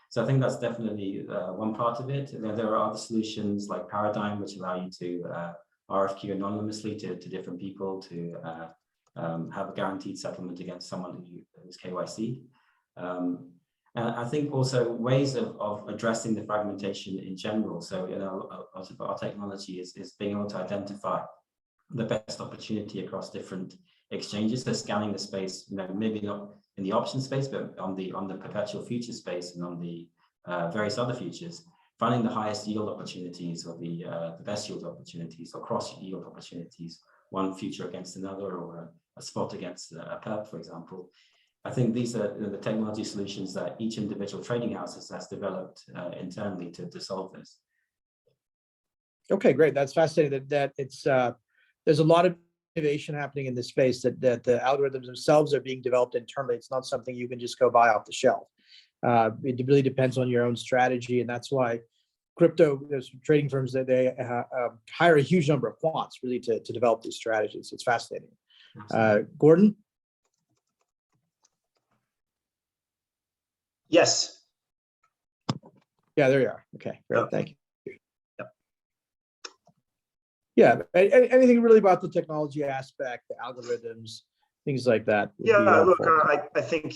So I think that's definitely one part of it. There are other solutions like Paradigm, which allow you to RFQ anonymously to different people to have a guaranteed settlement against someone who's KYC. And I think also ways of addressing the fragmentation in general. So our technology is being able to identify the best opportunity across different exchanges. So scanning the space, maybe not in the option space, but on the perpetual future space and on the various other futures, finding the highest yield opportunities or the best yield opportunities or cross yield opportunities, one future against another or a spot against a perp, for example. I think these are the technology solutions that each individual trading house has developed internally to solve this. Okay, great. That's fascinating. That it's there's a lot of innovation happening in this space, that the algorithms themselves are being developed internally. It's not something you can just go buy off the shelf. It really depends on your own strategy, and that's why there's trading firms that they hire a huge number of quants really to develop these strategies. It's fascinating. Gordon? Yes. Yeah, there you are. Okay, great. Okay. Thank you. Yeah, anything really about the technology aspect, the algorithms, things like that. Yeah, look, I think,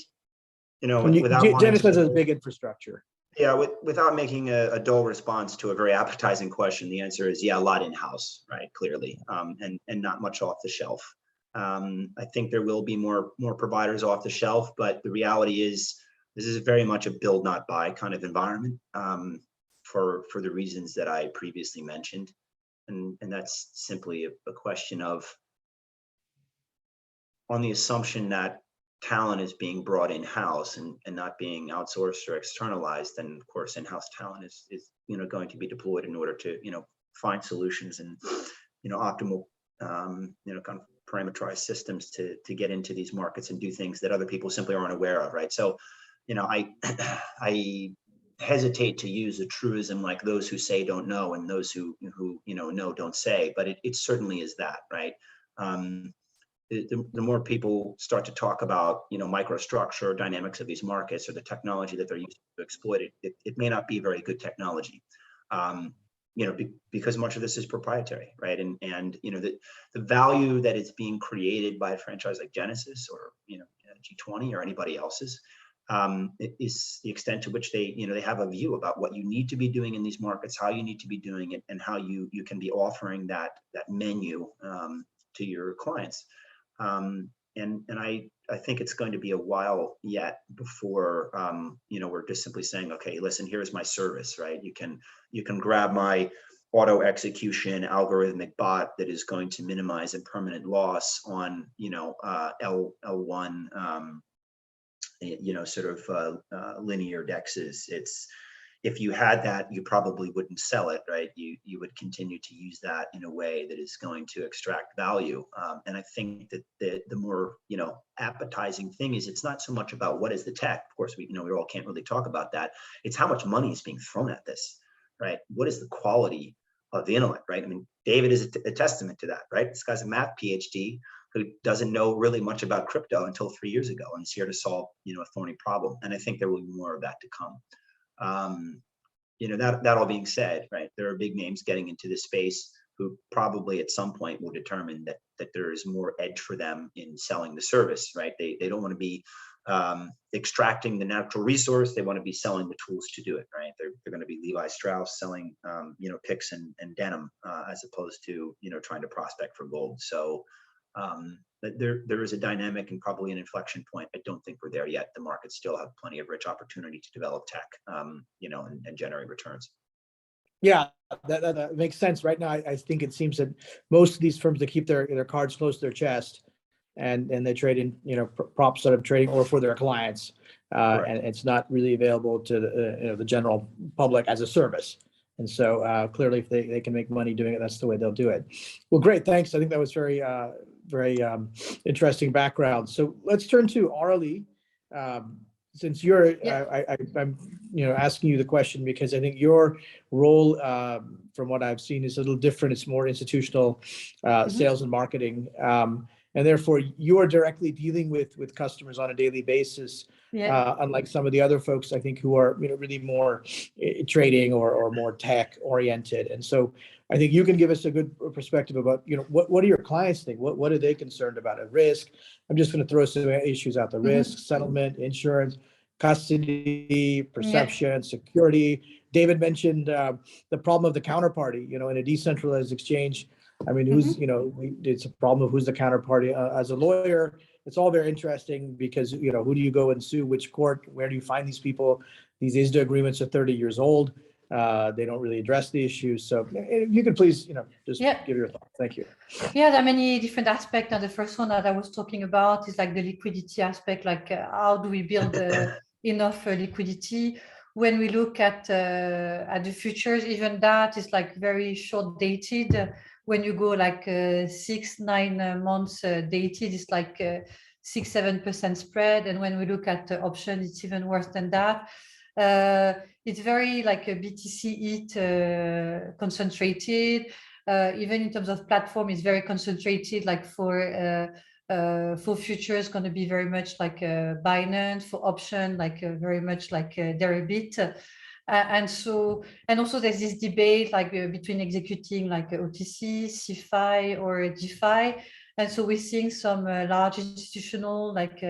Dennis has a big infrastructure. Yeah, without making a dull response to a very appetizing question, the answer is, yeah, a lot in-house, right, clearly, and not much off the shelf. I think there will be more providers off the shelf, but the reality is this is very much a build, not buy kind of environment, for the reasons that I previously mentioned. And that's simply a question of, on the assumption that talent is being brought in-house and not being outsourced or externalized, then of course in-house talent is going to be deployed in order to find solutions and optimal kind of parameterized systems to get into these markets and do things that other people simply aren't aware of, right? So I hesitate to use a truism like those who say don't know and those who know don't say, but it certainly is that, right? The more people start to talk about microstructure, dynamics of these markets, or the technology that they're using to exploit it, it may not be very good technology, because much of this is proprietary, right? And the value that is being created by a franchise like Genesis or G20 or anybody else's, is the extent to which they, they have a view about what you need to be doing in these markets, how you need to be doing it, and how you can be offering that menu to your clients. And I think it's going to be a while yet before we're just simply saying, okay, listen, here's my service, right? You can grab my auto execution algorithmic bot that is going to minimize impermanent loss on L1 linear dexes. If you had that, you probably wouldn't sell it, right? You would continue to use that in a way that is going to extract value. And I think that the more appetizing thing is, it's not so much about what is the tech. Of course, we all can't really talk about that. It's how much money is being thrown at this, right? What is the quality of the intellect, right? I mean, David is a testament to that, right? This guy's a math PhD who doesn't know really much about crypto until 3 years ago, and is here to solve a thorny problem. And I think there will be more of that to come. That all being said, right, there are big names getting into this space who probably at some point will determine that there is more edge for them in selling the service, right? They don't want to be extracting the natural resource. They want to be selling the tools to do it, right? They're going to be Levi Strauss selling, picks and denim, as opposed to, trying to prospect for gold. So there is a dynamic and probably an inflection point. I don't think we're there yet. The markets still have plenty of rich opportunity to develop tech, and generate returns. Yeah, that makes sense. Right now, I think it seems that most of these firms, they keep their cards close to their chest, and they trade in prop sort of trading or for their clients, and it's not really available to the general public as a service. And so clearly, if they can make money doing it, that's the way they'll do it. Well, great, thanks. I think that was very interesting background. So let's turn to Aurelie. Since you're, I'm asking you the question because I think your role, from what I've seen, is a little different. It's more institutional sales and marketing, and therefore you are directly dealing with customers on a daily basis. Unlike some of the other folks, I think, who are really more trading or more tech oriented. And so I think you can give us a good perspective about what do your clients think? What are they concerned about at risk? I'm just going to throw some issues out: the risk, settlement, insurance, custody, perception, security. David mentioned the problem of the counterparty. In a decentralized exchange, I mean, it's a problem of who's the counterparty. As a lawyer, it's all very interesting because, who do you go and sue? Which court? Where do you find these people? These ISDA agreements are 30 years old. They don't really address the issues. So if you could please, just give your thoughts. Thank you. Yeah, there are many different aspects. And the first one that I was talking about is like the liquidity aspect, like how do we build enough liquidity? When we look at the futures, even that is like very short dated. When you go like 6-9 months dated, it's like 6-7% spread. And when we look at the option, it's even worse than that. It's very like a BTC ETH concentrated. Even in terms of platform, it's very concentrated. Like for futures, going to be very much like Binance. For option, like very much like Deribit. And also there's this debate like between executing like OTC, CFI, or DeFi. And so we're seeing some large institutional like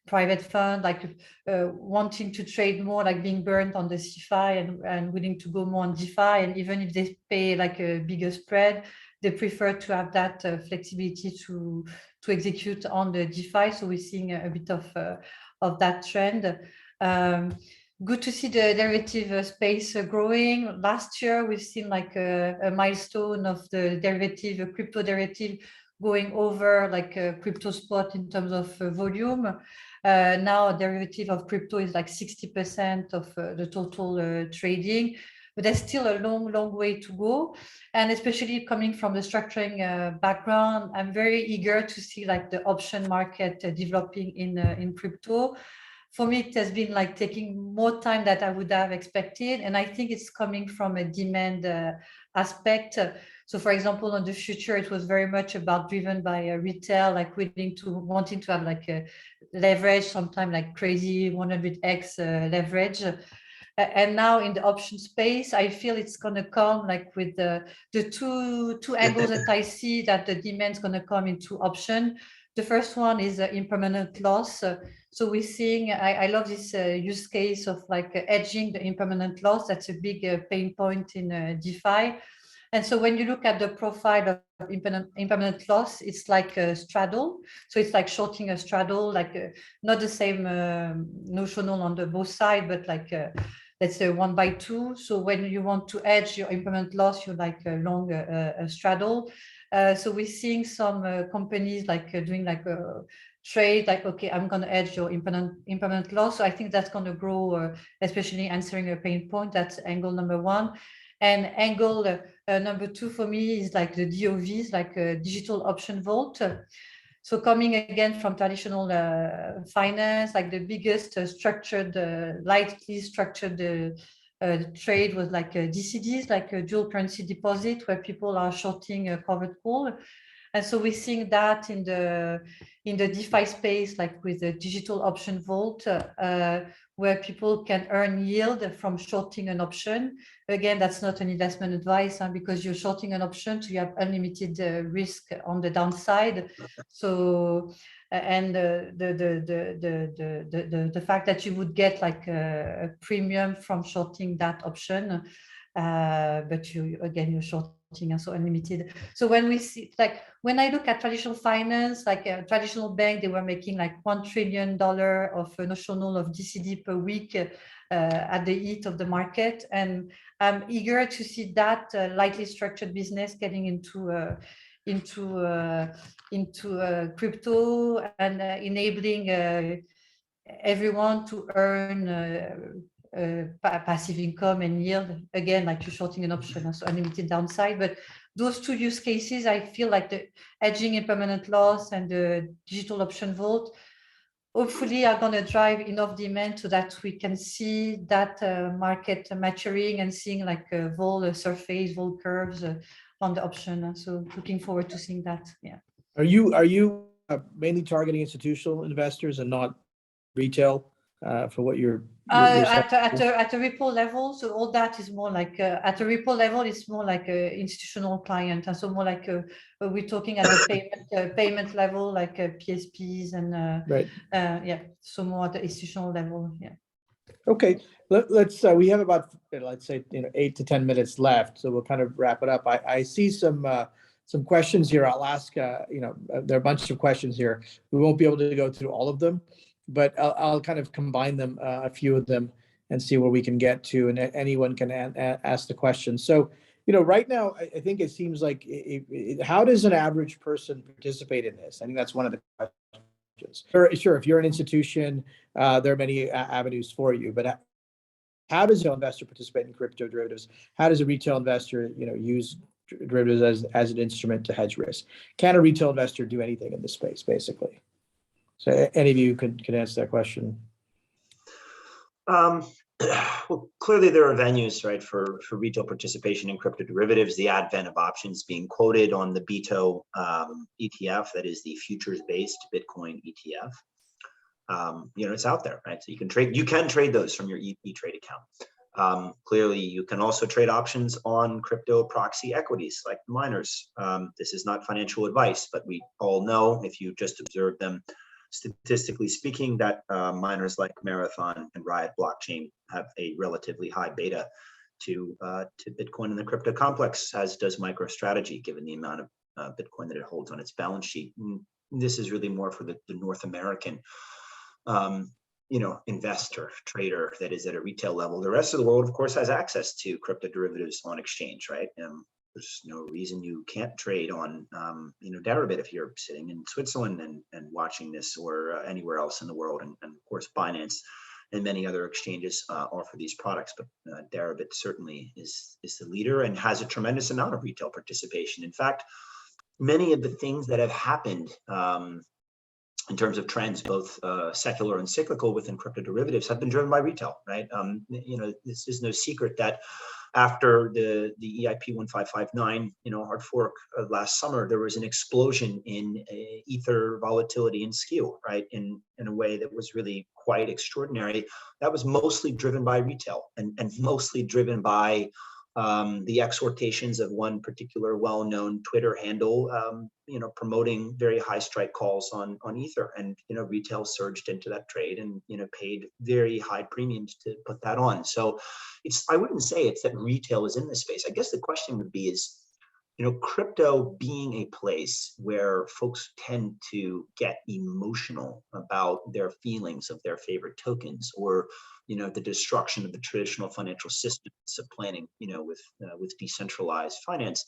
private fund like wanting to trade more, like being burnt on the CFI and willing to go more on DeFi. And even if they pay like a bigger spread, they prefer to have that flexibility to execute on the DeFi. So we're seeing a bit of that trend. Good to see the derivative space growing. Last year, we've seen like a milestone of the derivative, crypto derivative, going over like a crypto spot in terms of volume. Now a derivative of crypto is like 60% of the total trading, but there's still a long way to go. And especially coming from the structuring background, I'm very eager to see like the option market developing in crypto. For me, it has been like taking more time than I would have expected. And I think it's coming from a demand aspect. So for example, on the future, it was very much about driven by retail, like wanting to have like a leverage, sometimes like crazy 100x leverage. And now in the option space, I feel it's going to come like with the two angles that I see that the demand is going to come into option. The first one is impermanent loss. So we're seeing, I love this use case of like hedging the impermanent loss. That's a big pain point in DeFi. And so when you look at the profile of impermanent loss, it's like a straddle. So it's like shorting a straddle, like not the same notional on the both sides, but like let's say 1/2. So when you want to hedge your impermanent loss, you like long a straddle. So we're seeing some companies like doing like a trade, like, okay, I'm going to hedge your impermanent loss. So I think that's going to grow, especially answering a pain point. That's angle number one. And angle number two for me is like the DOVs, like digital option vault. So coming again from traditional finance, like the biggest structured, lightly structured trade was like DCDs, like a dual currency deposit, where people are shorting a covered call. And so we're seeing that in the DeFi space, like with the digital option vault, where people can earn yield from shorting an option. Again, that's not an investment advice, because you're shorting an option, so you have unlimited risk on the downside. So, and the fact that you would get like a premium from shorting that option, but you're shorting, and so unlimited. So when we see, like, when I look at traditional finance, like a traditional bank, they were making like $1 trillion of notional of DCD per week at the heat of the market. And I'm eager to see that lightly structured business getting into crypto and enabling everyone to earn passive income and yield, again, like you're shorting an option, so unlimited downside. But those two use cases, I feel like the hedging impermanent loss and the digital option vault hopefully are going to drive enough demand so that we can see that market maturing and seeing like vol surface, vol curves on the option. So looking forward to seeing that. Yeah. Are you mainly targeting institutional investors and not retail for what you're at a Ripple level? So all that is more like at a Ripple level, it's more like a institutional client, and so more like we're talking at the payment level, like PSPs and right? Yeah, so more at the institutional level. Yeah. Okay, let's we have about, let's say, 8 to 10 minutes left, so we'll kind of wrap it up. I see some questions here. I'll ask. There are a bunch of questions here. We won't be able to go through all of them, but I'll kind of combine them, a few of them, and see where we can get to, and anyone can ask the question. So, right now, I think it seems like, how does an average person participate in this? I think that's one of the questions. Sure, if you're an institution, there are many avenues for you, but how does an investor participate in crypto derivatives? How does a retail investor, use derivatives as an instrument to hedge risk? Can a retail investor do anything in this space, basically? So any of you could answer that question. Well, clearly there are venues, right, for retail participation in crypto derivatives. The advent of options being quoted on the BITO ETF, that is the futures-based Bitcoin ETF. It's out there, right? So you can trade those from your E-Trade account. Clearly, you can also trade options on crypto proxy equities like miners. This is not financial advice, but we all know, if you just observe them, statistically speaking, that miners like Marathon and Riot Blockchain have a relatively high beta to Bitcoin in the crypto complex, as does MicroStrategy, given the amount of Bitcoin that it holds on its balance sheet. And this is really more for the North American investor, trader that is at a retail level. The rest of the world, of course, has access to crypto derivatives on exchange, right? There's no reason you can't trade on, Deribit if you're sitting in Switzerland and watching this, or anywhere else in the world. And of course, Binance and many other exchanges offer these products, but Deribit certainly is the leader and has a tremendous amount of retail participation. In fact, many of the things that have happened in terms of trends, both secular and cyclical within crypto derivatives, have been driven by retail, right? This is no secret that after the EIP 1559, hard fork last summer, there was an explosion in Ether volatility and skew, right? In a way that was really quite extraordinary. That was mostly driven by retail and mostly driven by the exhortations of one particular well-known Twitter handle, promoting very high strike calls on Ether, and retail surged into that trade and paid very high premiums to put that on. So I wouldn't say it's that retail is in this space. I guess the question would be is, crypto being a place where folks tend to get emotional about their feelings of their favorite tokens, or the destruction of the traditional financial system, supplanting with decentralized finance.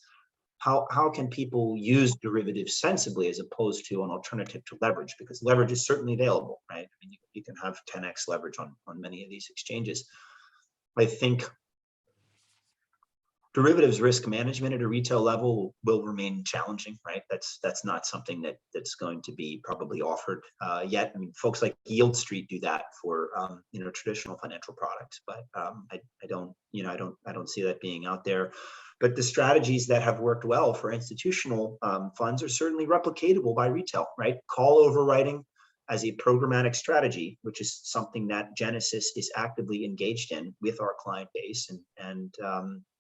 How can people use derivatives sensibly as opposed to an alternative to leverage? Because leverage is certainly available, right? I mean, you can have 10x leverage on many of these exchanges. I think derivatives risk management at a retail level will remain challenging, right? That's not something that's going to be probably offered yet. I mean, folks like Yield Street do that for traditional financial products, but I don't see that being out there. But the strategies that have worked well for institutional funds are certainly replicatable by retail, right? Call overwriting as a programmatic strategy, which is something that Genesis is actively engaged in with our client base, and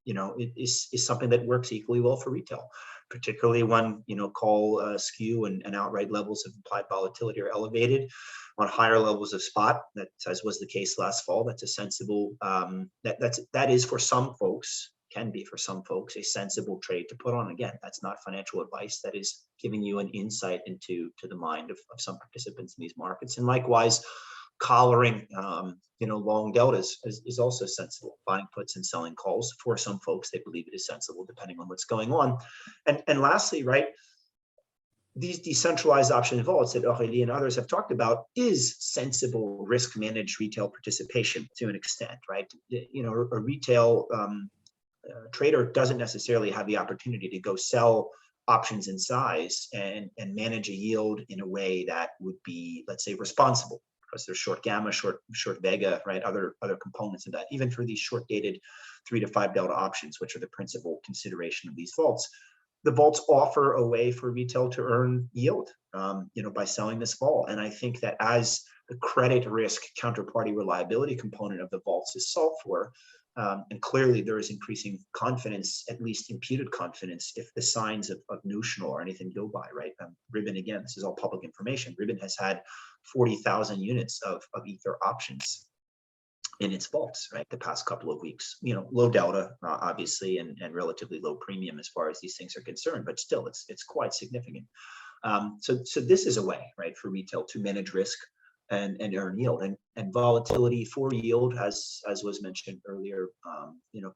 it is something that works equally well for retail, particularly when call skew and outright levels of implied volatility are elevated on higher levels of spot. That, as was the case last fall, that's a sensible that is for some folks, can be for some folks, a sensible trade to put on. Again, that's not financial advice. That is giving you an insight into the mind of some participants in these markets. And likewise, collaring long deltas is also sensible. Buying puts and selling calls, for some folks, they believe it is sensible depending on what's going on. And lastly, right, these decentralized option vaults that Aurelie and others have talked about is sensible risk managed retail participation to an extent, right? A retail trader doesn't necessarily have the opportunity to go sell options in size and manage a yield in a way that would be, let's say, responsible, because there's short gamma, short vega, right? Other components of that, even for these short dated 3 to 5 delta options, which are the principal consideration of these vaults. The vaults offer a way for retail to earn yield, by selling this vol. And I think that as the credit risk counterparty reliability component of the vaults is solved for, and clearly there is increasing confidence, at least imputed confidence, if the signs of notional or anything go by, right? Ribbon, again, this is all public information. Ribbon has had 40,000 units of Ether options in its vaults, right, the past couple of weeks. Low delta, obviously, and relatively low premium as far as these things are concerned, but still, it's quite significant. So this is a way, right, for retail to manage risk and earn yield, and volatility for yield, as was mentioned earlier,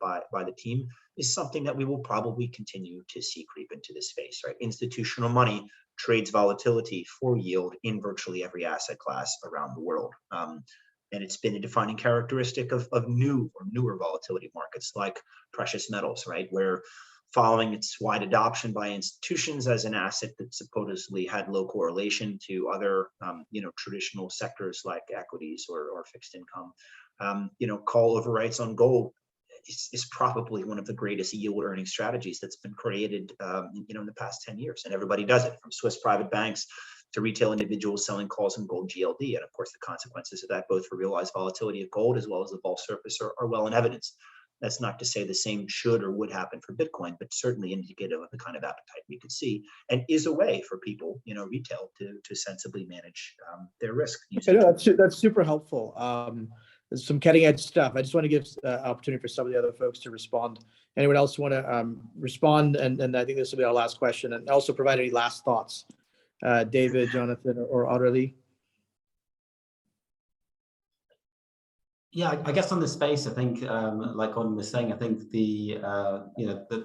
by the team, is something that we will probably continue to see creep into this space, right? Institutional money trades volatility for yield in virtually every asset class around the world. And it's been a defining characteristic of new or newer volatility markets like precious metals, right? Where following its wide adoption by institutions as an asset that supposedly had low correlation to other, traditional sectors like equities or fixed income, call overrights on gold is probably one of the greatest yield earning strategies that's been created, in the past 10 years. And everybody does it, from Swiss private banks to retail individuals selling calls on gold GLD. And of course, the consequences of that, both for realized volatility of gold as well as the vol surface, are well in evidence. That's not to say the same should or would happen for Bitcoin, but certainly indicative of the kind of appetite we could see, and is a way for people, retail, to sensibly manage their risk. That's super helpful. There's some cutting edge stuff. I just want to give opportunity for some of the other folks to respond. Anyone else want to respond? And I think this will be our last question, and also provide any last thoughts. David, Jonathan, or Aurelie? Yeah, I guess on the space, I think, like Gordon was saying, I think the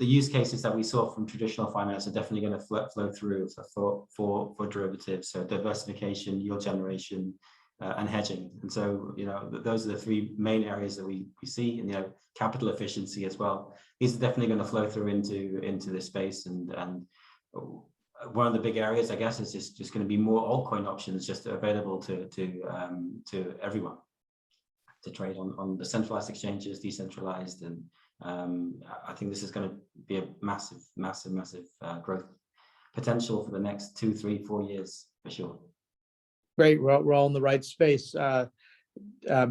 use cases that we saw from traditional finance are definitely going to flow through for derivatives. So diversification, yield generation, and hedging. And so, those are the three main areas that we see, and capital efficiency as well. These are definitely going to flow through into this space, and one of the big areas, I guess, is just going to be more altcoin options just available to everyone to trade on the centralized exchanges, decentralized, and I think this is going to be a massive growth potential for the next 2, 3, 4 years for sure. Great, we're all in the right space.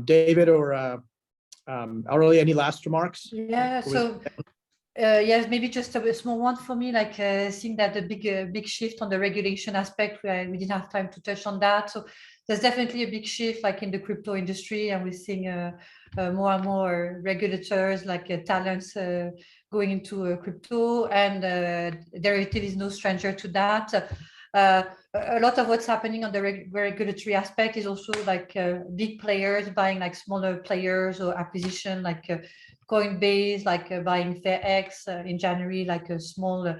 David or Aurelie, any last remarks? Yeah, so yes, maybe just a small one for me, like seeing that the big shift on the regulation aspect, we didn't have time to touch on that. So there's definitely a big shift like in the crypto industry, and we're seeing more and more regulators like talents going into crypto, and derivative is no stranger to that. A lot of what's happening on the regulatory aspect is also like big players buying like smaller players, or acquisition like Coinbase, like buying FairX in January, like a small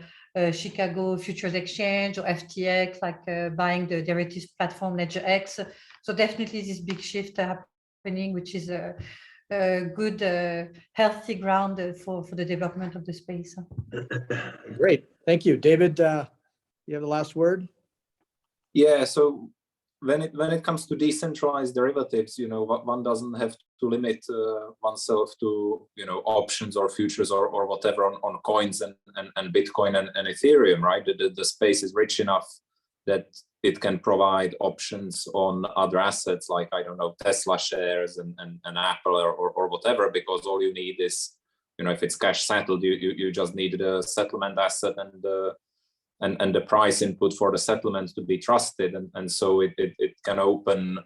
Chicago Futures Exchange, or FTX, like buying the derivatives platform LedgerX. So definitely this big shift happening, which is a good, healthy ground for the development of the space. Great, thank you. David, you have the last word? Yeah, so when it comes to decentralized derivatives, one doesn't have to limit oneself to options or futures or whatever on coins and Bitcoin and Ethereum, right? The space is rich enough that it can provide options on other assets like, I don't know, Tesla shares and Apple or whatever, because all you need is, if it's cash settled, you just need the settlement asset and the price input for the settlement to be trusted, and so it can open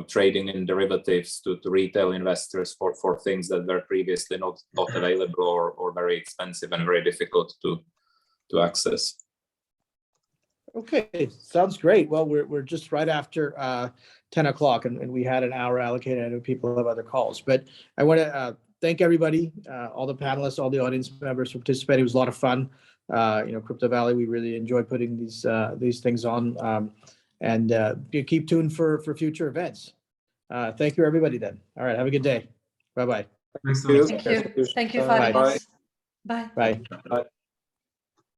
trading in derivatives to retail investors for things that were previously not available or very expensive and very difficult to access. Okay, sounds great. Well, we're just right after 10 o'clock, and we had an hour allocated. I know people have other calls, but I want to thank everybody, all the panelists, all the audience members for participating. It was a lot of fun. Crypto Valley, we really enjoy putting these things on, and keep tuned for future events. Thank you, everybody. Then, all right, have a good day. Bye bye. Thanks so much. Thank you for having us. Bye. Bye. Bye.